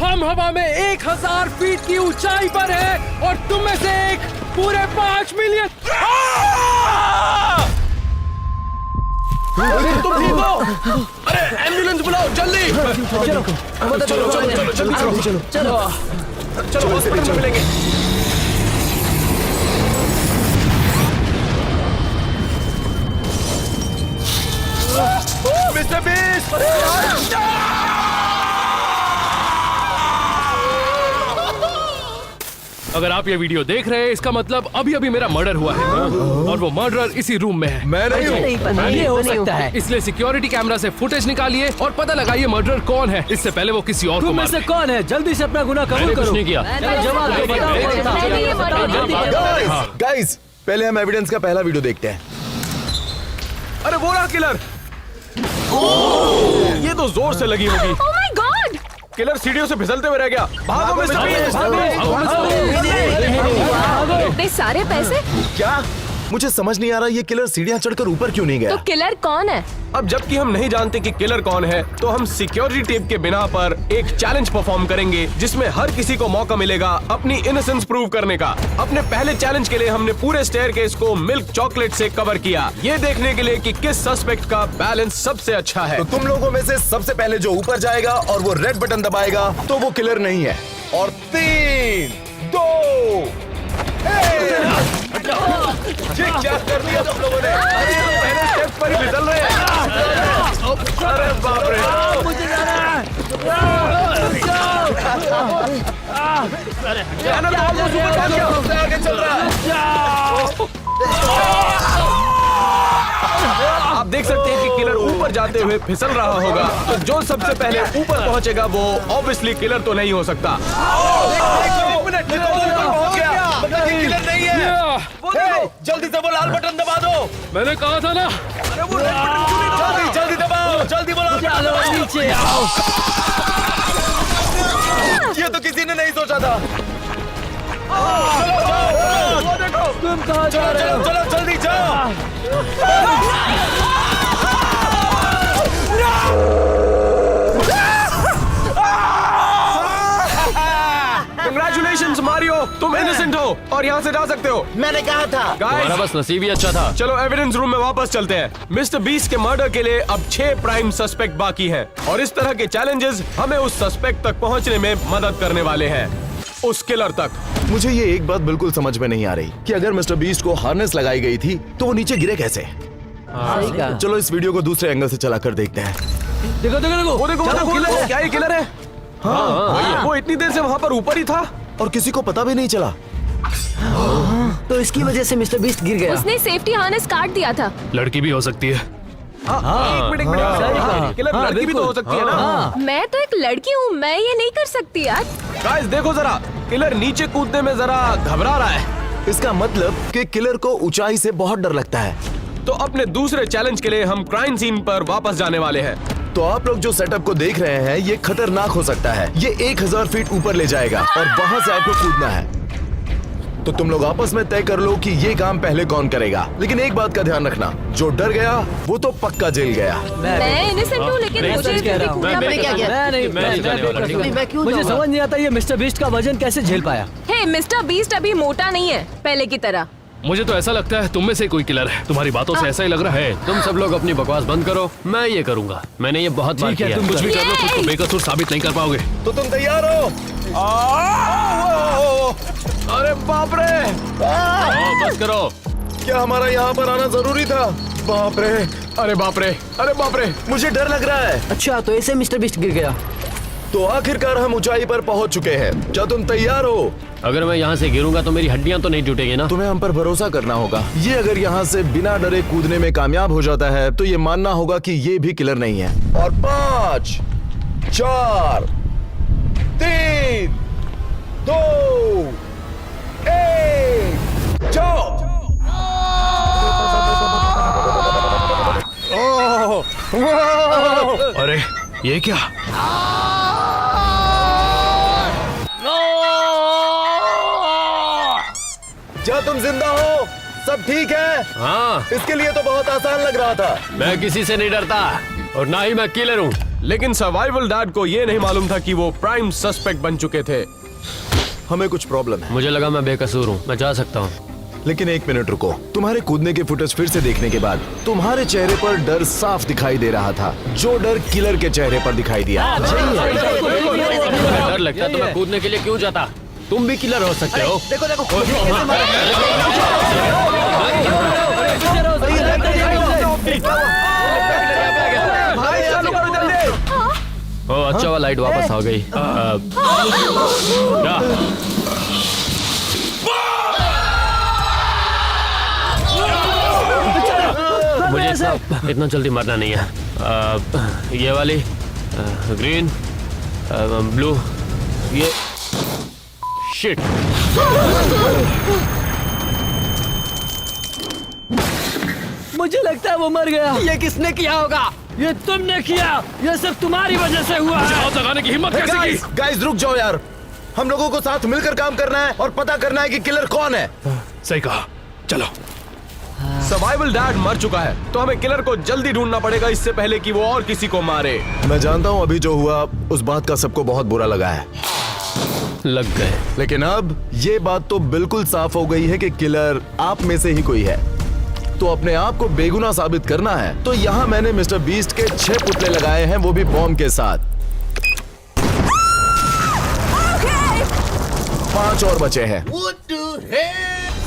हम हवा में 1000 फीट की ऊंचाई पर हैं और तुम में से एक पूरे 5 मिलियन। तुम ठीक हो? अरे एम्बुलेंस बुलाओ जल्दी। चलो हॉस्पिटल में मिलेंगे। Mister beast! अगर आप ये वीडियो देख रहे हैं इसका मतलब अभी अभी मेरा मर्डर हुआ है और वो मर्डरर इसी रूम में है। मैं नहीं हूँ। ये हो सकता है। इसलिए सिक्योरिटी कैमरा से फुटेज निकालिए और पता लगाइए मर्डरर कौन है, इससे पहले वो किसी और को तुम में मार से दे। कौन है? जल्दी से अपना गुनाह कबूल करो। नहीं किया। जवाब दो, बताओ। गाइस, पहले हम एविडेंस का पहला वीडियो देखते हैं। अरे वो रहा किलर। ये तो जोर से लगी होगी। Oh my God! किलर सीढ़ियों से फिसलते हुए रह गया। भागो मिस्टर बीस्ट! इतने सारे पैसे? क्या? मुझे समझ नहीं आ रहा ये किलर सीढ़ियां चढ़कर ऊपर क्यों नहीं गया? तो किलर कौन है? अब जबकि हम नहीं जानते कि किलर कौन है, तो हम सिक्योरिटी टेप के बिना पर एक चैलेंज परफॉर्म करेंगे जिसमें हर किसी को मौका मिलेगा अपनी इनोसेंस प्रूव करने का। अपने पहले चैलेंज के लिए हमने पूरे स्टेयरकेस को मिल्क चॉकलेट से कवर किया, ये देखने के लिए कि किस सस्पेक्ट का बैलेंस सबसे अच्छा है। तो तुम लोगों में से सबसे पहले जो ऊपर जाएगा और वो रेड बटन दबाएगा तो वो किलर नहीं है। और 3, 2, 1। ये क्या कर दिया तुम लोगों ने? अरे पहले स्टेप पर ही फिसल रहे हैं। अरे बाप रे! सबसे आगे चल रहा है। आप देख सकते हैं कि किलर ऊपर जाते हुए फिसल रहा होगा, तो जो सबसे पहले ऊपर पहुंचेगा वो ऑब्वियसली किलर तो नहीं हो सकता। किलर नहीं है। जल्दी से वो लाल बटन दबा दो। मैंने कहा था ना। अरे वो रेड बटन क्यों नहीं दबाते? जल्दी दबाओ, जल्दी बोलो। नीचे आओ। ये तो किसी ने नहीं सोचा था। चलो जाओ, वो देखो। तुम कहाँ जा रहे हो? चलो जल्दी जाओ। कंग्रेचुलेशंस मारियो, तुम इनोसेंट हो और यहाँ से जा सकते हो। मैंने कहा था। तुम्हारा बस नसीब ही अच्छा था। चलो एविडेंस रूम में वापस चलते हैं। मिस्टर बीस्ट के मर्डर के लिए अब 6 प्राइम सस्पेक्ट बाकी हैं और इस तरह के चैलेंजेस हमें उस सस्पेक्ट तक पहुंचने में मदद करने वाले हैं, उस किलर तक। मुझे ये एक बात बिल्कुल समझ में नहीं आ रही कि अगर मिस्टर बीस्ट को हार्नेस लगाई गई थी तो वो नीचे गिरे कैसे? सही कहा। चलो इस वीडियो को दूसरे एंगल से चलाकर देखते हैं। देखो देखो देखो। वो देखो, चलो, किलर है। क्या ये किलर है? हाँ, वो इतनी देर से वहाँ पर ऊपर ही था और किसी को पता भी नहीं चला। तो इसकी वजह से मिस्टर बीस्ट गिर गया। उसने सेफ्टी हार्नेस काट दिया था। लड़की भी हो सकती है। एक मिनट किलर लड़की भी तो हो सकती है ना। मैं तो एक लड़की हूँ, मैं ये नहीं कर सकती यार। गाइस देखो जरा, किलर नीचे कूदने में जरा घबरा रहा है। इसका मतलब कि किलर को ऊंचाई से बहुत डर लगता है। तो अपने दूसरे चैलेंज के लिए हम क्राइम सीन पर वापस जाने वाले हैं। तो आप लोग जो सेटअप को देख रहे हैं ये खतरनाक हो सकता है। ये 1000 फीट ऊपर ले जाएगा और वहां से आपको कूदना है। तो तुम लोग आपस में तय कर लो कि ये काम पहले कौन करेगा। लेकिन एक बात का ध्यान रखना, जो डर गया वो तो पक्का जेल गया। मैं इनोसेंट हूँ लेकिन मुझे कह रहा हूँ। कूदना पड़ेगा। मुझे समझ नहीं आता ये मिस्टर बीस्ट का वजन कैसे झेल पाया। हे, मिस्टर बीस्ट अभी मोटा नहीं है पहले की तरह। मुझे तो ऐसा लगता है तुम में से कोई किलर है। तुम्हारी बातों से ऐसा ही लग रहा है। तुम सब लोग अपनी बकवास बंद करो, मैं ये करूंगा। मैंने ये बहुत बार ठीक है, किया। तुम कुछ भी कर लो, खुद को बेकसूर साबित नहीं कर पाओगे। तो तुम तैयार हो? अरे बाप रे! बस करो। क्या हमारा यहाँ पर आना जरूरी था? बाप रे! अरे बाप रे! अरे बाप रे! मुझे डर लग रहा है। अच्छा, तो ऐसे मिस्टर बीस्ट गिर गया। तो आखिरकार हम ऊंचाई पर पहुंच चुके हैं। क्या तुम तैयार हो? अगर मैं यहाँ से गिरूंगा तो मेरी हड्डियां तो नहीं टूटेगी ना? तुम्हें हम पर भरोसा करना होगा। ये अगर यहाँ से बिना डरे कूदने में कामयाब हो जाता है तो ये मानना होगा कि ये भी किलर नहीं है। और 5, 4, 3, 2, 1, जाओ। अरे ये क्या? क्या तुम जिंदा हो? सब ठीक है? हाँ, इसके लिए तो बहुत आसान लग रहा था। मैं किसी से नहीं डरता और ना ही मैं किलर हूँ। लेकिन सर्वाइवल डैड को ये नहीं मालूम था कि वो प्राइम सस्पेक्ट बन चुके थे। हमें कुछ प्रॉब्लम है, मुझे लगा मैं बेकसूर हूँ, मैं जा सकता हूँ। लेकिन एक मिनट रुको। तुम्हारे कूदने के फुटेज फिर से देखने के बाद तुम्हारे चेहरे पर डर साफ दिखाई दे रहा था, जो डर किलर के चेहरे पर दिखाई दिया। अगर डर लगता तो मैं कूदने के लिए क्यों जाता? तुम भी किलर हो सकते हो। देखो देखो कैसे ओ अच्छा हुआ लाइट वापस आ गई। क्या? मुझे इतना जल्दी मरना नहीं है। ये वाली ग्रीन, ब्लू, ये शिट। मुझे लगता है वो मर गया। ये किसने किया होगा? ये तुमने किया। ये सब तुम्हारी वजह से हुआ है। आग लगाने की हिम्मत कैसे की? गाइस रुक जाओ यार, हम लोगों को साथ मिलकर काम करना है और पता करना है कि किलर कौन है। सही कहा, चलो। सर्वाइवल डैड मर चुका है, तो हमें किलर को जल्दी ढूंढना पड़ेगा इससे पहले कि वो और किसी को मारे। मैं जानता हूँ अभी जो हुआ उस बात का सबको बहुत बुरा लगा है, लग गए। लेकिन अब ये बात तो बिल्कुल साफ हो गई है कि किलर आप में से ही कोई है। तो अपने आप को बेगुनाह साबित करना है, तो यहाँ मैंने मिस्टर बीस्ट के 6 पुतले लगाए हैं, वो भी बॉम्ब के साथ। 5 और बचे हैं।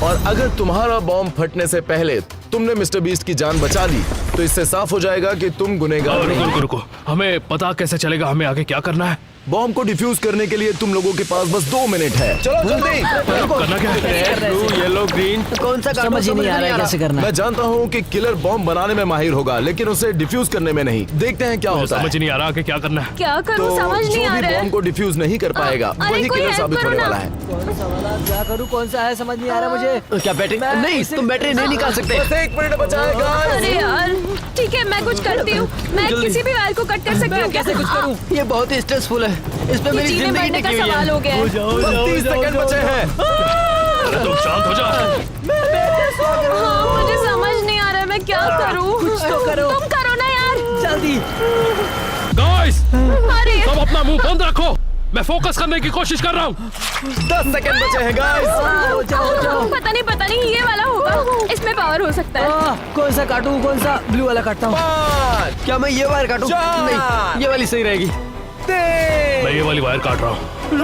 और अगर तुम्हारा बॉम्ब फटने से पहले तुमने मिस्टर बीस्ट की जान बचा ली, तो इससे साफ हो जाएगा कि तुम गुनहगार नहीं। रुको रुको, हमें पता कैसे चलेगा हमें आगे क्या करना है? बॉम्ब को डिफ्यूज करने के लिए तुम लोगों के पास बस 2 मिनट है। चलो जल्दी। करना क्या है? Blue, yellow, green. कौन सा समझ ही नहीं आ रहा है कैसे करना है। मैं जानता हूँ कि किलर बॉम्ब बनाने में माहिर होगा, लेकिन उसे डिफ्यूज करने में नहीं। देखते हैं क्या होता है। समझ नहीं आ रहा कि क्या करना है। क्या करूँ तो समझ नहीं जो आ भी रहा है। बॉम्ब को डिफ्यूज नहीं कर पाएगा अरे वही कोई किलर हेल्प साबित करो होने ना। वाला है। कौन सा वाला क्या करूँ, कौन सा है समझ नहीं आ रहा मुझे। क्या बैटरी नहीं, तुम बैटरी नहीं निकाल सकते। बस 1 मिनट बचा है guys। अरे यार ठीक है, मैं कुछ करती हूँ। मैं किसी भी वायर को कट कर सकती हूँ। कैसे कुछ करूँ? ये बहुत ही स्ट्रेसफुल है, इस पे मेरी जीने जिंदगी मरने का टिकी हुई सवाल है। हो गया है। बस 30 सेकंड बचे हैं। तुम शांत हो जा। हाँ, मुझे समझ नहीं आ रहा है मैं क्या करूँ। कुछ तो करो। तुम करो ना यार। जल्दी। गाइस, अरे सब अपना मुंह बंद रखो, मैं फोकस करने की कोशिश कर रहा हूँ। 10 सेकंड बचे हैं गाइस। जाओ जाओ जाओ। पता नहीं ये वाला होगा, इसमें पावर हो सकता है। कौन सा काटूं, कौन सा? ब्लू वाला काटता हूँ। 5 क्या मैं ये वायर काटूं? 4 नहीं, ये वाली सही रहेगी। 3 मैं ये वाली वायर काट रहा हूँ। ब्लू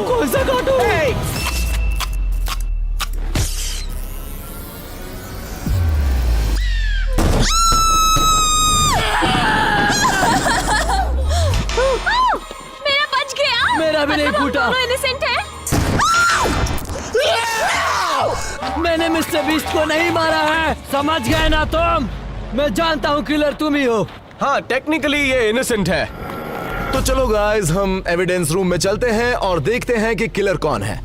कौन सा काटूं? मेरा बच गया। मेरा भी नहीं मतलब हम फूटा। दोनों innocent हैं? मैंने मिस्टर बीस्ट को नहीं मारा है, समझ गए ना तुम? मैं जानता हूँ किलर तुम ही हो। हाँ, टेक्निकली ये इनोसेंट है। तो चलो गाइस, हम एविडेंस रूम में चलते हैं और देखते हैं कि किलर कौन है।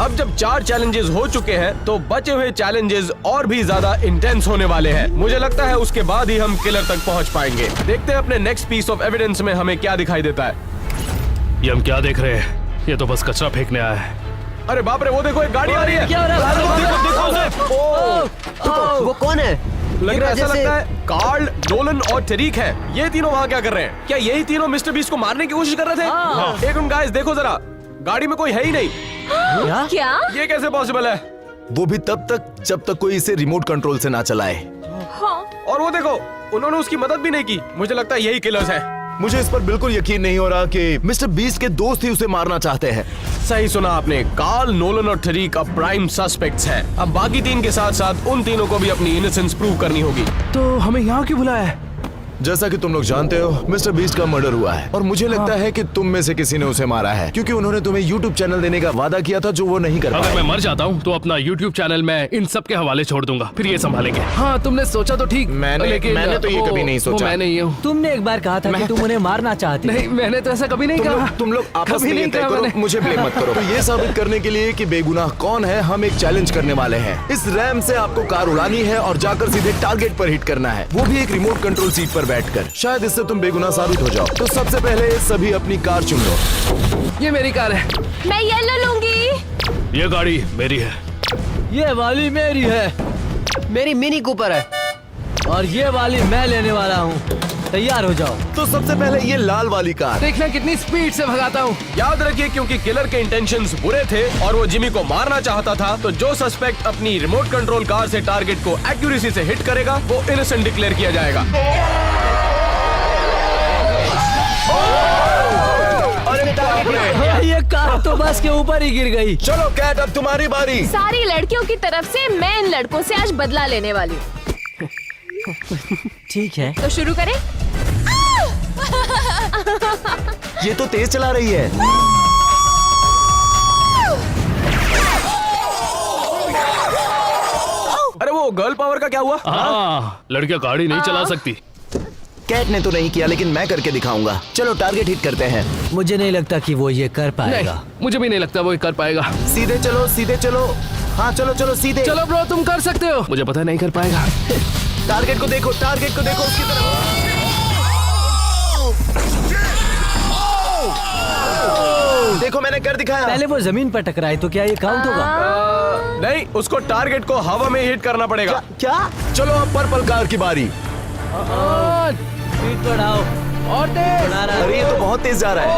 अब जब 4 चैलेंजेस हो चुके हैं, तो बचे हुए चैलेंजेस और भी ज्यादा इंटेंस होने वाले हैं। मुझे लगता है उसके बाद ही हम किलर तक पहुंच पाएंगे। देखते हैं अपने नेक्स्ट पीस ऑफ एविडेंस में हमें क्या दिखाई देता है। ये हम क्या देख रहे हैं? ये तो बस कचरा फेंकने आया है। अरे बाप रे, वो देखो एक गाड़ी आ रही है। क्या हो रहा है? वो कौन है? लग रहा है, ऐसा लगता है कार्ल, नोलन और टरीक है। ये तीनों वहाँ क्या कर रहे हैं? क्या यही तीनों मिस्टर बीस्ट को मारने की कोशिश कर रहे थे? एक मिनट गाइस, देखो जरा, गाड़ी में कोई है ही नहीं। क्या? ये कैसे पॉसिबल है? वो भी तब तक जब तक कोई इसे रिमोट कंट्रोल से ना चलाए। और वो देखो, उन्होंने उसकी मदद भी नहीं की। मुझे लगता है यही किलर्स हैं। मुझे इस पर बिल्कुल यकीन नहीं हो रहा कि मिस्टर बीस्ट के दोस्त ही उसे मारना चाहते हैं। सही सुना आपने, कार्ल, नोलन और टरीक अब प्राइम सस्पेक्ट्स हैं। अब बाकी 3 के साथ साथ उन तीनों को भी अपनी इनोसेंस प्रूव करनी होगी। तो हमें यहाँ क्यों बुलाया है? जैसा कि तुम लोग जानते हो, मिस्टर बीस्ट का मर्डर हुआ है और मुझे लगता है कि तुम में से किसी ने उसे मारा है, क्योंकि उन्होंने तुम्हें YouTube चैनल देने का वादा किया था जो वो नहीं कर अगर पाए। मैं मर जाता हूँ तो अपना YouTube चैनल मैं इन सब के हवाले छोड़ दूंगा, फिर ये संभालेंगे। हाँ, तुमने सोचा तो ठीक। मैंने तो ये कभी नहीं सोचा। मैं नहीं हूँ। तुमने एक बार कहा था कि तुम उन्हें मारना चाहते। नहीं, मैंने तो ऐसा कभी नहीं कहा। तुम लोग आपस कभी में ये नहीं तय कहा करो, मैंने। मुझे ब्लेम मत करो। तो ये साबित करने के लिए कि बेगुनाह कौन है, हम एक चैलेंज करने वाले हैं। इस रैम से आपको कार उड़ानी है और जाकर सीधे टारगेट पर हिट करना है, वो भी एक रिमोट कंट्रोल सीट पर बैठकर। शायद इससे तुम बेगुनाह साबित हो जाओ। तो सबसे पहले सभी अपनी कार चुन लो। ये मेरी कार है। मैं येलो लूंगी। ये गाड़ी मेरी है। ये वाली मेरी है। मेरी मिनी कूपर है और ये वाली मैं लेने वाला हूँ। तैयार हो जाओ। तो सबसे पहले ये लाल वाली कार। देखना कितनी स्पीड से भगाता हूँ। याद रखिए, क्योंकि किलर के इंटेंशंस बुरे थे और वो जिमी को मारना चाहता था, तो जो सस्पेक्ट अपनी रिमोट कंट्रोल कार से टारगेट को एक्यूरेसी से हिट करेगा वो इनोसेंट डिक्लेयर किया जाएगा। ये कार तो बस के ऊपर ही गिर गई। चलो कैट, अब तुम्हारी बारी। सारी लड़कियों की तरफ से मैं इन लड़कों से आज बदला लेने वाली हूँ। ठीक है। तो शुरू करें। ये तो तेज चला रही है। अरे वो गर्ल पावर का क्या हुआ? हाँ, लड़कियां गाड़ी नहीं चला सकती। कैट ने तो नहीं किया, लेकिन मैं करके दिखाऊंगा। चलो टारगेट हिट करते हैं। मुझे नहीं लगता कि वो ये कर पाएगा। नहीं, मुझे भी नहीं लगता वो ये कर पाएगा। सीधे चलो, सीधे चलो। हाँ चलो चलो सीधे। चलो ब्रो, तुम कर सकते हो। मुझे पता नहीं कर पाएगा। टारगेट को देखो, टारगेट को देखो, उसकी तरफ। देखो मैंने कर दिखाया। पहले वो जमीन पर टकराए तो क्या ये काउंट होगा? नहीं, उसको टारगेट को हवा में हिट करना पड़ेगा। क्या? चलो अब पर्पल कार की बारी। स्पीड बढ़ाओ। और तेज। बढ़ा रहा है। अरे ये तो बहुत तेज जा रहा है।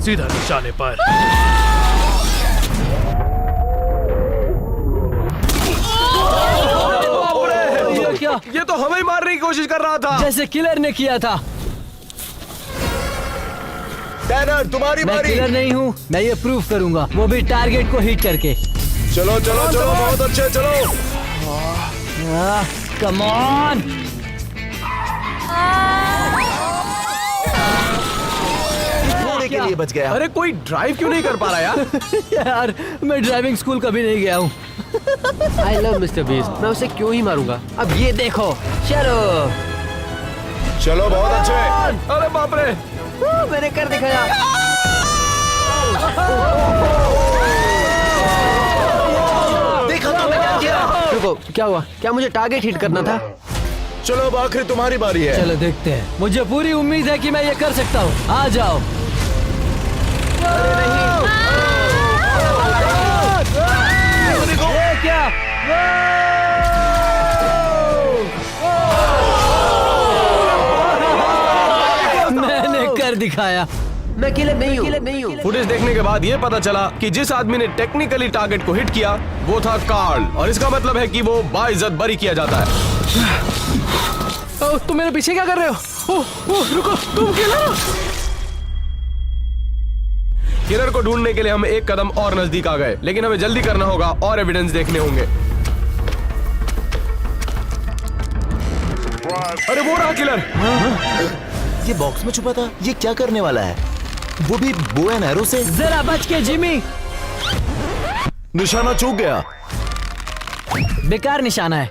सीधा निशाने पर। ये क्या? ये तो हमें ही मारने की कोशिश कर रहा था। जैसे किलर ने किया था। टैनर तुम्हारी मैं बारी। किलर नहीं हूँ, मैं ये प्रूफ करूंगा, वो भी टारगेट को हिट करके। चलो चलो चलो, बहुत अच्छे, चलो। Come on. थोड़े के लिए बच गया। अरे कोई ड्राइव क्यों नहीं कर पा रहा यार? यार मैं ड्राइविंग स्कूल कभी नहीं गया हूँ। I love mister beast. मैं उसे क्यों ही मारूंगा? अब ये देखो। चलो। चलो बहुत अच्छे। अरे बाप रे, मैंने कर दिखाया। देखा तो मैं क्या किया। रुको, क्या हुआ? क्या मुझे टारगेट हिट करना था? चलो अब आखिरी तुम्हारी बारी है। चलो देखते हैं। मुझे पूरी उम्मीद है कि मैं ये कर सकता हूँ। आ जाओ। ये क्या? मैंने कर दिखाया। मैं किलर नहीं हूँ। फुटेज देखने के बाद ये पता चला कि जिस आदमी ने टेक्निकली टारगेट को हिट किया वो था कार्ल, और इसका मतलब है कि वो बाइज्जत बरी किया जाता है। तुम मेरे पीछे क्या कर रहे हो? रुको, तुम किलर हो। किलर को ढूंढने के लिए हम एक कदम और नजदीक आ गए, लेकिन हमें जल्दी करना होगा और एविडेंस देखने होंगे। अरे वो रहा किलर। ये बॉक्स में छुपा था। ये क्या करने वाला है? वो भी बो एंड एरो से। जरा बच के जिमी। निशाना चूक गया। बेकार निशाना है।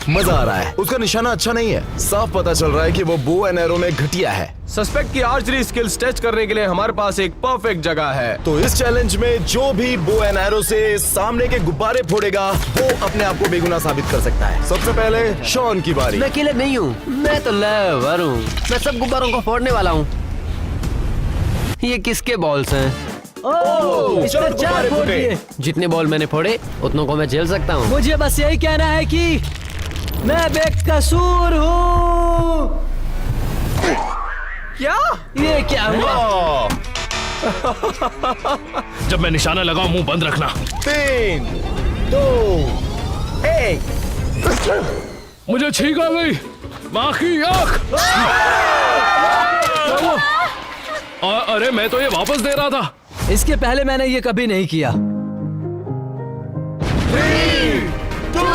मजा आ रहा है। उसका निशाना अच्छा नहीं है। साफ पता चल रहा है कि वो बो एंड एरो में घटिया है। सस्पेक्ट की आर्चरी स्किल्स टेस्ट करने के लिए हमारे पास एक परफेक्ट जगह है। तो इस चैलेंज में जो भी बो एंड एरो से सामने के गुब्बारे फोड़ेगा वो अपने आप को बेगुनाह साबित कर सकता है। सबसे पहले शॉन की बारी। मैं किलर नहीं हूँ। मैं तो लेवर हूँ। मैं सब गुब्बारों को फोड़ने वाला हूँ। ये किसके बॉल्स हैं? इसने चलो, 4 गुब्बारे फोड़ फूटे। दिए। जितने बॉल मैंने फोड़े उतनों को मैं झेल सकता हूँ। मुझे बस यही कहना है कि मैं बेकसूर हूँ। क्या? ये क्या हुआ? जब मैं निशाना लगाऊं मुंह बंद रखना। 3, 2, 1। मुझे छींक आ गई। माँ की आँख। अरे मैं तो ये वापस दे रहा था। इसके पहले मैंने ये कभी नहीं किया। 3, 2,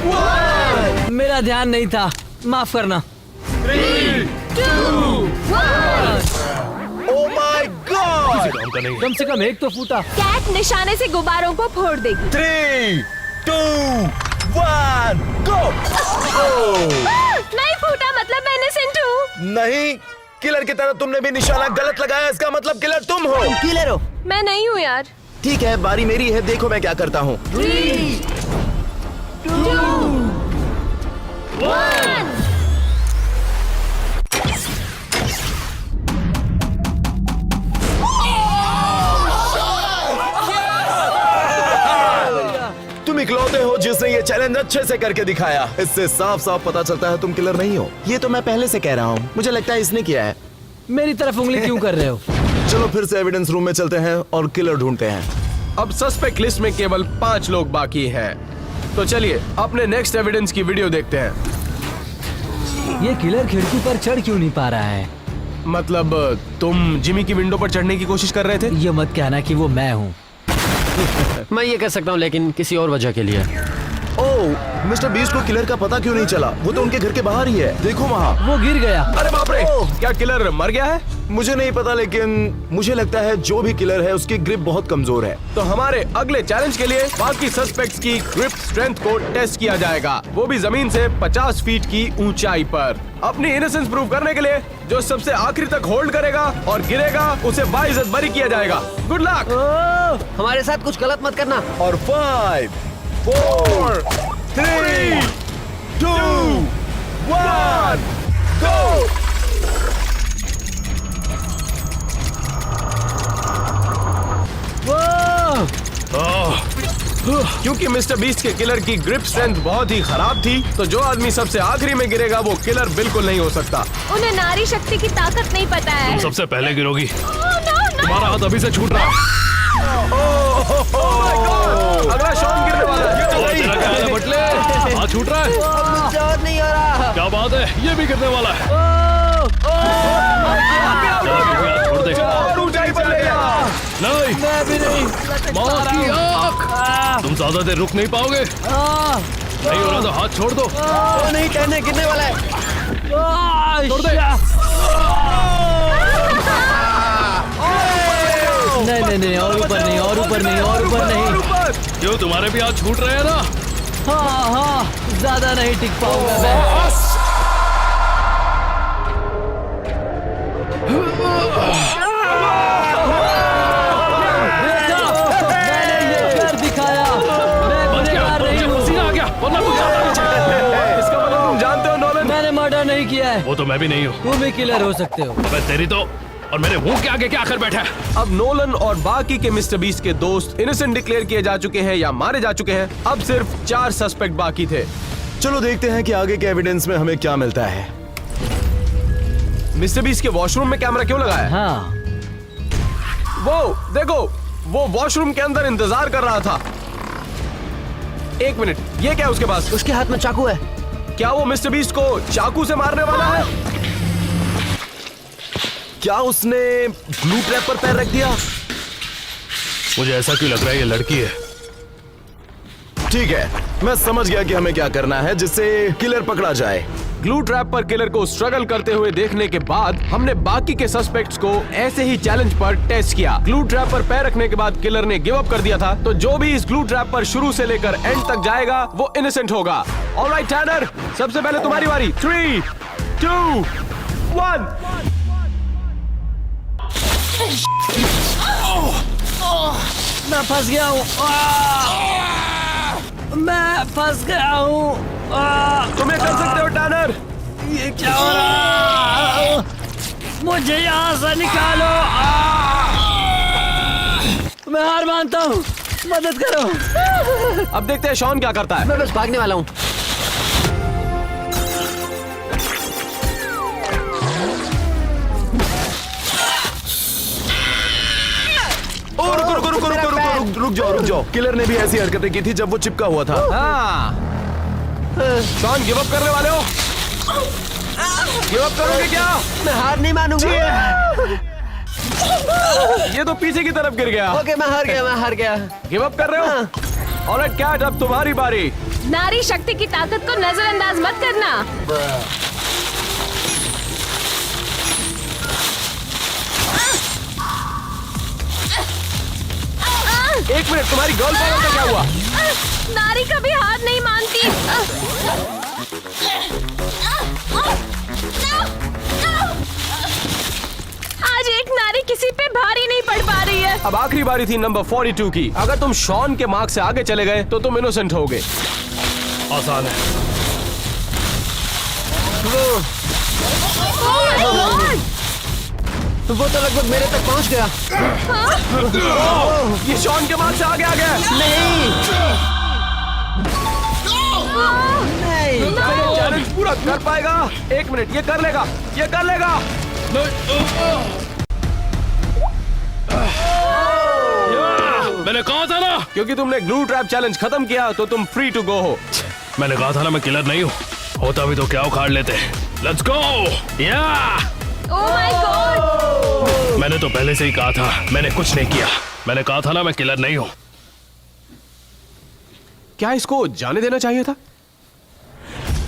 1। मेरा ध्यान नहीं था, माफ करना। 3, 2, 1। Oh my God! काम का नहीं। कम से कम एक तो फूटा। कैट निशाने से गुब्बारों को फोड़ देगी। 3, 2, 1, go! नहीं फूटा, मतलब मैं innocent हूँ। नहीं, किलर की तरह तुमने भी निशाना गलत लगाया। इसका मतलब किलर तुम हो। किलर हो। मैं नहीं हूँ यार। ठीक है, बारी मेरी है। देखो मैं क्या करता हूँ। 3, 2, 1। तुम इकलौते हो जिस एविडेंस ने ये चैलेंज अच्छे से करके दिखाया। इससे साफ साफ पता चलता है तुम किलर नहीं हो। ये तो मैं पहले से कह रहा हूँ, मुझे लगता है इसने किया है। मेरी तरफ उंगली क्यों कर रहे हो? चलो फिर से एविडेंस रूम में चलते हैं और किलर ढूंढते हैं। अब सस्पेक्ट लिस्ट में केवल 5 लोग बाकी हैं। तो चलिए अपने नेक्स्ट एविडेंस की वीडियो देखते हैं। ये किलर खिड़की पर चढ़ क्यों नहीं पा रहा है? मतलब तुम जिमी की विंडो पर चढ़ने की कोशिश कर रहे थे? ये मत कहना कि वो मैं हूँ। मैं ये कह सकता हूँ, लेकिन किसी और वजह के लिए। ओह, मिस्टर बीस्ट को किलर का पता क्यों नहीं चला? वो तो उनके घर के बाहर ही है, देखो वहाँ। वो गिर गया। अरे बाप रे, क्या किलर मर गया है? मुझे नहीं पता, लेकिन मुझे लगता है जो भी किलर है उसकी ग्रिप बहुत कमजोर है। तो हमारे अगले चैलेंज के लिए बाकी सस्पेक्ट्स की ग्रिप स्ट्रेंथ को टेस्ट किया जाएगा, वो भी जमीन से 50 फीट की ऊंचाई पर। अपनी इनोसेंस प्रूव करने के लिए जो सबसे आखिरी तक होल्ड करेगा और गिरेगा उसे बाइज्जत बरी किया जाएगा। Good luck. हमारे साथ कुछ गलत मत करना। और 5, 4, 3, 2, 1, go! क्योंकि मिस्टर बीस्ट के किलर की ग्रिप स्ट्रेंथ बहुत ही खराब थी, तो जो आदमी सबसे आखिरी में गिरेगा वो किलर बिल्कुल नहीं हो सकता। उन्हें नारी शक्ति की ताकत नहीं पता है। सबसे पहले गिरोगी। no, तुम्हारा हाथ अभी से छूट रहा है। अगला शॉन गिरने वाला है। और तेरा क्या हाल है बटले? हाथ छूट रहा है? जोर नहीं हो रहा। क्या बात है, ये भी गिरने वाला है। छोड़ दे। और ऊंचाई पर ले जा। नहीं, मैं भी नहीं। मौत की आंख। तुम ज्यादा देर रुक नहीं पाओगे। नहीं हो रहा तो हाथ छोड़ दो। वो नहीं कहने गिरने वाला है। छोड़ दे। नहीं नहीं नहीं, और ऊपर नहीं, और ऊपर नहीं, और ऊपर नहीं। क्यों, तुम्हारे भी हाथ छूट रहे हैं ना? हाँ हाँ, ज्यादा नहीं टिक पाऊंगा मैं। मैंने ये कर दिखाया। मैं गुनहगार नहीं हूँ। पसीना आ गया, वरना कुछ ज्यादा नहीं। इसका मतलब तुम जानते हो नोलन? मैंने मर्डर नहीं किया है। वो तो मैं भी नहीं हूँ। तुम भी किलर हो सकते हो। मैं तेरी तो, और मेरे मुंह के आगे क्या आकर बैठा है? अब नोलन और बाकी के मिस्टर बीस्ट के दोस्त इनोसेंट डिक्लेयर किए जा चुके हैं या मारे जा चुके हैं। अब सिर्फ 4 सस्पेक्ट बाकी थे। चलो देखते हैं कि आगे के एविडेंस में हमें क्या मिलता है। मिस्टर बीस्ट के वॉशरूम में कैमरा क्यों लगा है? हाँ, वो देखो, वो वॉशरूम के अंदर इंतजार कर रहा था। 1 मिनट, ये क्या है उसके पास? उसके हाथ में चाकू है। क्या वो मिस्टर बीस्ट को चाकू से मारने वाला है? क्या उसने ग्लू ट्रैप पर पैर रख दिया? मुझे ऐसा क्यों लग रहा है ये लड़की है। ठीक है, मैं समझ गया कि हमें क्या करना है जिससे किलर पकड़ा जाए। ग्लू ट्रैप पर किलर को स्ट्रगल करते हुए देखने के बाद हमने बाकी के सस्पेक्ट्स को ऐसे ही चैलेंज पर टेस्ट किया। ग्लू ट्रैप पर पैर रखने के बाद किलर ने गिव अप कर दिया था, तो जो भी इस ग्लू ट्रैप पर शुरू से लेकर एंड तक जाएगा वो इनोसेंट होगा। ऑलराइट टैनर, सबसे पहले तुम्हारी बारी। 3, 2, 1। मैं फंस गया हूँ। मैं फंस गया हूँ। तुम ये कर सकते हो टैनर। ये क्या हो रहा है? मुझे यहाँ से निकालो। मैं हार मानता हूँ, मदद करो। अब देखते हैं शॉन क्या करता है। मैं बस भागने वाला हूँ। रुक जाओ। किलर ने भी ऐसी हरकतें की थी जब वो चिपका हुआ था। हाँ, शॉन गिव अप करने वाले हो? गिव अप करोगे क्या? मैं हार नहीं मानूंगा। ये तो पीछे की तरफ गिर गया। ओके, मैं हार गया। गिव अप कर रहे हो? ऑलराइट कैट, अब तुम्हारी बारी। नारी शक्ति की ताकत को नजरअंदाज मत करना। 1 मिनट, तुम्हारी गर्ल पावर का क्या हुआ? नारी कभी हार नहीं मानती। आज एक नारी किसी पे भारी नहीं पड़ पा रही है। अब आखिरी बारी थी नंबर 42 की। अगर तुम शॉन के मार्क से आगे चले गए तो तुम इनोसेंट होगे। आसान है। वो तो लगभग मेरे तक पहुंच गया। ये शॉन के मार्क से आगे आ गया। नहीं, चैलेंज पूरा कर पाएगा? 1 मिनट, ये कर लेगा, ये कर लेगा। मैंने कहा था ना, क्योंकि तुमने ग्लू ट्रैप चैलेंज खत्म किया तो तुम फ्री टू गो हो। मैंने कहा था ना मैं किलर नहीं हूँ। होता भी तो क्या उखाड़ लेते। Let's go. या ओह माय गॉड। मैंने तो पहले से ही कहा था, मैंने कुछ नहीं किया। मैंने कहा था ना मैं किलर नहीं हूँ। क्या इसको जाने देना चाहिए था?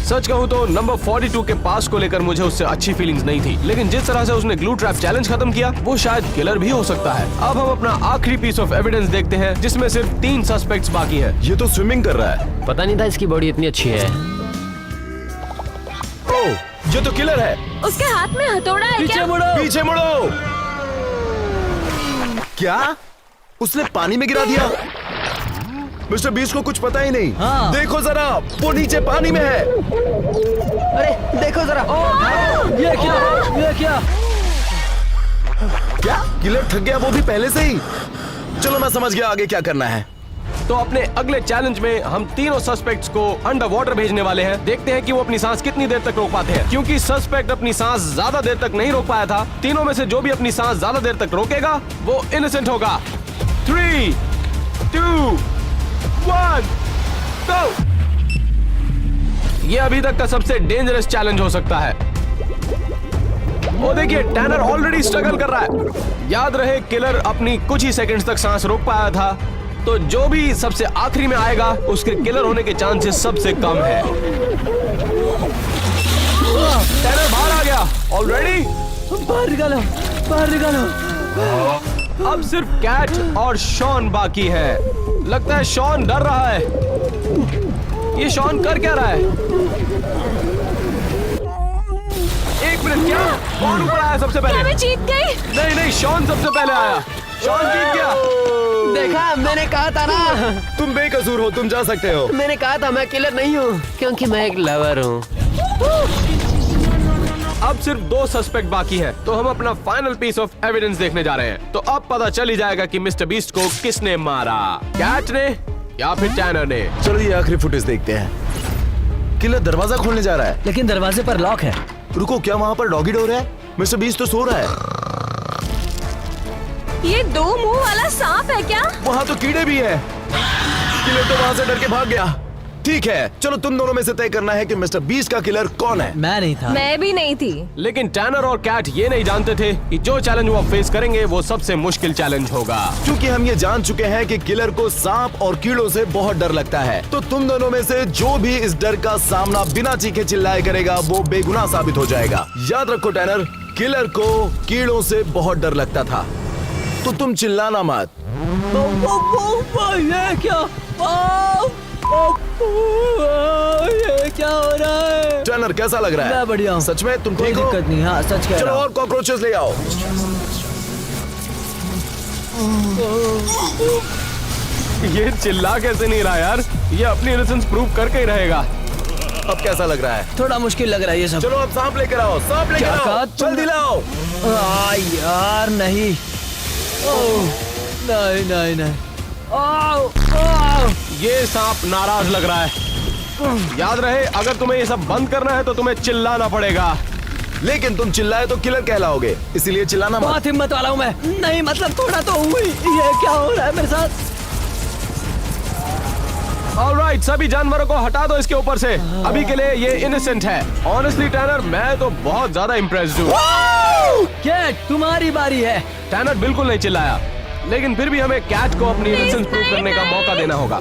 सच कहूं तो नंबर 42 के पास को लेकर मुझे उससे अच्छी फीलिंग्स नहीं थी, लेकिन जिस तरह से उसने ग्लू ट्रैप चैलेंज खत्म किया वो शायद किलर भी हो सकता है। अब हम अपना आखिरी पीस ऑफ एविडेंस देखते हैं जिसमें सिर्फ 3 सस्पेक्ट्स बाकी हैं। ये तो स्विमिंग कर रहा है। पता नहीं था इसकी बॉडी इतनी अच्छी है। ओह, ये तो किलर है। उसके हाथ में हथौड़ा है पीछे क्या? मुड़ो। पीछे मुड़ो। क्या? उसने पानी में गिरा दिया? मिस्टर बीस्ट को कुछ पता ही नहीं। हाँ। देखो जरा, वो नीचे पानी में है। अरे देखो जरा। ये क्या? ये क्या? क्या किलर थक गया, वो भी पहले से ही? चलो मैं समझ गया आगे क्या करना है। तो अपने अगले चैलेंज में हम तीनों सस्पेक्ट्स को अंडर वाटर भेजने वाले हैं। देखते हैं कि वो अपनी सांस कितनी देर तक रोक पाते हैं, क्योंकि सस्पेक्ट अपनी सांस ज्यादा देर तक नहीं रोक पाया था। तीनों में से जो भी अपनी सांस ज्यादा देर तक रोकेगा वो इनोसेंट होगा। 3, 2, 1, go! ये अभी तक का सबसे डेंजरस चैलेंज हो सकता है। वो देखिए, टैनर ऑलरेडी स्ट्रगल कर रहा है। याद रहे, किलर अपनी कुछ ही सेकंड्स तक सांस रोक पाया था, तो जो भी सबसे आखिरी में आएगा उसके किलर होने के चांसेस सबसे कम है। टैनर बाहर आ गया ऑलरेडी। बाहर निकालो, बाहर निकालो। अब सिर्फ कैट और शॉन बाकी है। लगता है शॉन डर रहा है। ये शॉन कर क्या रहा है? 1 मिनट, क्या कौन ऊपर आया सबसे क्या पहले? मैं जीत गई? नहीं नहीं, शॉन सबसे पहले आया। शॉन जीत गया। देखा, मैंने कहा था ना। तुम बेकसूर हो, तुम जा सकते हो। मैंने कहा था मैं किलर नहीं हूँ, क्योंकि मैं एक लवर हूँ। अब सिर्फ 2 सस्पेक्ट बाकी है, तो हम अपना फाइनल पीस ऑफ एविडेंस देखने जा रहे हैं। तो अब पता चल ही जाएगा कि मिस्टर बीस्ट को किसने मारा, कैट ने या फिर टैनर ने। चलो ये आखिरी फुटेज देखते हैं। किलर दरवाजा खोलने जा रहा है। लेकिन दरवाजे पर लॉक है। रुको, क्या वहाँ पर डॉगी डोर है? मिस्टर बीस्ट तो सो रहा है। ये 2 मुंह वाला सांप है क्या? वहाँ तो कीड़े भी हैं। किलर तो वहाँ से डर के भाग गया। ठीक है, चलो तुम दोनों में से तय करना है कि मिस्टर बीस्ट का किलर कौन है। मैं नहीं था। मैं भी नहीं थी। लेकिन टैनर और कैट ये नहीं जानते थे कि जो चैलेंज वो फेस करेंगे वो सबसे मुश्किल चैलेंज होगा। क्योंकि हम ये जान चुके हैं कि किलर को सांप और कीड़ों से बहुत डर लगता है, तो तुम दोनों में से जो भी इस डर का सामना बिना चीखे चिल्लाए करेगा वो बेगुनाह साबित हो जाएगा। याद रखो टैनर, किलर को कीड़ों से बहुत डर लगता था, तो तुम चिल्लाना मत। ये क्या? ये क्या हो रहा है? टैनर कैसा लग रहा है? मैं बढ़िया हूँ। सच में तुम कोई ठीक हो? दिक्कत नहीं। हाँ, सच कह चलो रहा हूँ। और कॉकरोचेस ले आओ। ये चिल्ला कैसे नहीं रहा यार? ये अपनी इनोसेंस प्रूव करके ही रहेगा। अब कैसा लग रहा है? थोड़ा मुश्किल लग रहा है ये सब। चलो अब सांप लेकर आओ, सांप लेकर क्या आओ, कहा जल्दी लाओ। यार नहीं। नहीं नहीं नहीं। ये सांप नाराज लग रहा है। याद रहे, अगर तुम्हें ये सब बंद करना है तो तुम्हें चिल्लाना पड़ेगा। लेकिन तुम चिल्लाए तो किलर कहलाओगे, इसीलिए चिल्लाना मत। बहुत हिम्मत वाला हूँ मैं। नहीं मतलब थोड़ा तो हुई। ये क्या हो रहा है मेरे साथ? ऑलराइट, सभी जानवरों को हटा दो इसके ऊपर से। अभी के लिए ये इनोसेंट है। ऑनेस्टली टैनर, मैं तो बहुत ज्यादा इम्प्रेस्ड हूँ। कैट, तुम्हारी बारी है। टैनर बिल्कुल नहीं चिल्लाया, लेकिन फिर भी हमें कैट को अपनी इनोसेंस प्रूव करने का मौका देना होगा।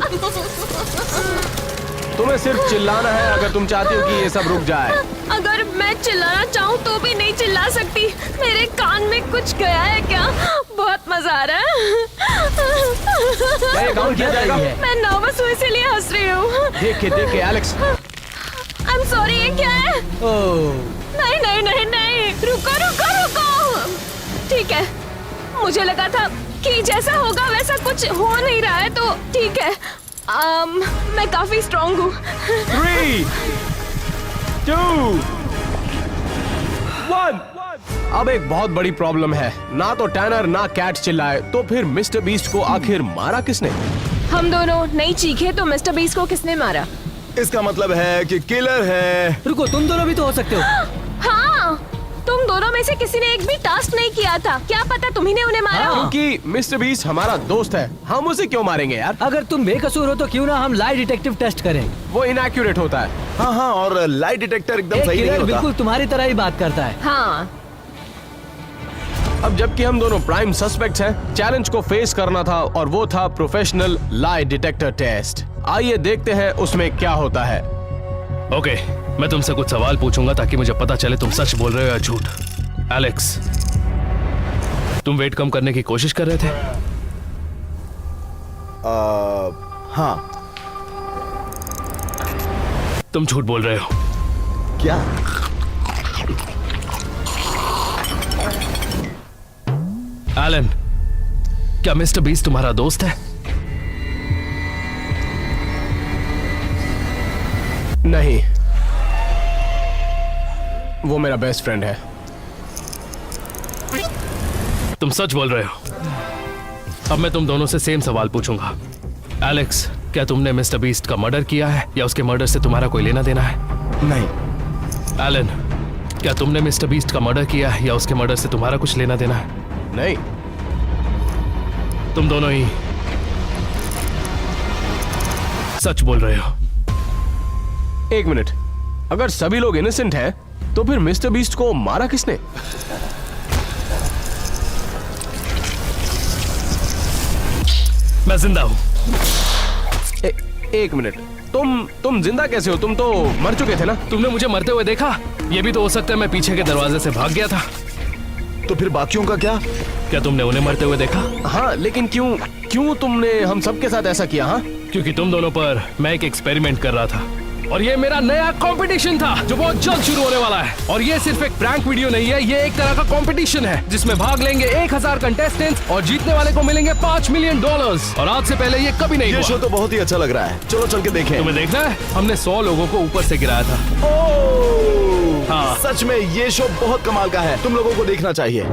तुम्हें सिर्फ चिल्लाना है अगर तुम चाहती हो कि ये सब रुक जाए। अगर मैं चिल्लाना चाहूँ तो भी नहीं चिल्ला सकती। मेरे कान में कुछ गया है क्या? बहुत मजा आ रहा है। क्या ये काउंट किया जाएगा? मैं नर्वस हूँ इसीलिए हंस रही हूँ। देख के एलेक्स। आई एम सॉरी, ये क्या है? ओह, नहीं नहीं नहीं नहीं, रुको रुको रुको। ठीक है, मुझे लगा था कि जैसा होगा वैसा कुछ हो नहीं रहा है, तो ठीक है। मैं काफी स्ट्रॉन्ग हूँ। 3, 2, 1। अब एक बहुत बड़ी प्रॉब्लम है। ना तो टैनर ना कैट चिल्लाए, तो फिर मिस्टर बीस्ट को आखिर मारा किसने? हम दोनों नहीं चीखे तो मिस्टर बीस्ट को किसने मारा? इसका मतलब है कि किलर है। रुको, तुम दोनों भी तो हो सकते हो। हाँ, तुम दोनों में से किसी ने एक भी टास्क नहीं किया था। क्या पता तुम्ही ने उन्हें मारा हो। क्योंकि मिस्टर बीस्ट हमारा दोस्त है, हम उसे क्यों मारेंगे यार? अगर तुम बेकसूर हो तो क्यों ना हम लाई डिटेक्टिव टेस्ट करें। वो इनएक्यूरेट होता है। हाँ हाँ, और लाइट डिटेक्टर एकदम एक सही नहीं किलर होता। बिल्कुल तुम्हारी तरह ही बात करता है। हाँ, अब जबकि हम दोनों प्राइम सस्पेक्ट्स हैं, चैलेंज को फेस करना था और वो था प्रोफेशनल लाई डिटेक्टर टेस्ट। आइए देखते हैं उसमें क्या होता है। ओके, मैं तुमसे कुछ सवाल पूछूंगा ताकि मुझे पता चले तुम सच बोल रहे हो या झूठ। एलेक्स, तुम वेट कम करने की कोशिश कर रहे थे? हाँ। तुम झूठ बोल रहे हो। क्या? एलन, क्या मिस्टर बीस्ट तुम्हारा दोस्त है? नहीं, वो मेरा बेस्ट फ्रेंड है। तुम सच बोल रहे हो। अब मैं तुम दोनों से सेम सवाल पूछूंगा। एलेक्स, क्या तुमने मिस्टर बीस्ट का मर्डर किया है या उसके मर्डर से तुम्हारा कोई लेना देना है? नहीं। एलन, क्या तुमने मिस्टर बीस्ट का मर्डर किया है या उसके मर्डर से तुम्हारा कुछ लेना देना है? नहीं। तुम दोनों ही सच बोल रहे हो। एक मिनट, अगर सभी लोग इनोसेंट हैं, तो फिर मिस्टर बीस्ट को मारा किसने? मैं जिंदा हूं। एक मिनट, तुम जिंदा कैसे हो? तुम तो मर चुके थे ना? तुमने मुझे मरते हुए देखा? ये भी तो हो सकता है मैं पीछे के दरवाजे से भाग गया था। तो फिर बाकियों का क्या? क्या तुमने उन्हें मरते हुए देखा? हाँ, लेकिन क्यों तुमने हम सबके साथ ऐसा किया? हाँ, क्योंकि तुम दोनों पर मैं एक एक्सपेरिमेंट कर रहा था और ये मेरा नया कंपटीशन था जो बहुत जल्द शुरू होने वाला है। और ये सिर्फ एक प्रैंक वीडियो नहीं है, ये एक तरह का कंपटीशन है जिसमें भाग लेंगे 1000 कंटेस्टेंट्स और जीतने वाले को मिलेंगे $5 मिलियन। और आज से पहले ये कभी नहीं ये हुआ। शो तो बहुत ही अच्छा लग रहा है। चलो चल के देखें। तुम्हें देखना है? हमने 100 लोगों को ऊपर से गिराया था। ओह! हाँ। सच में ये शो बहुत कमाल का है, तुम लोगों को देखना चाहिए।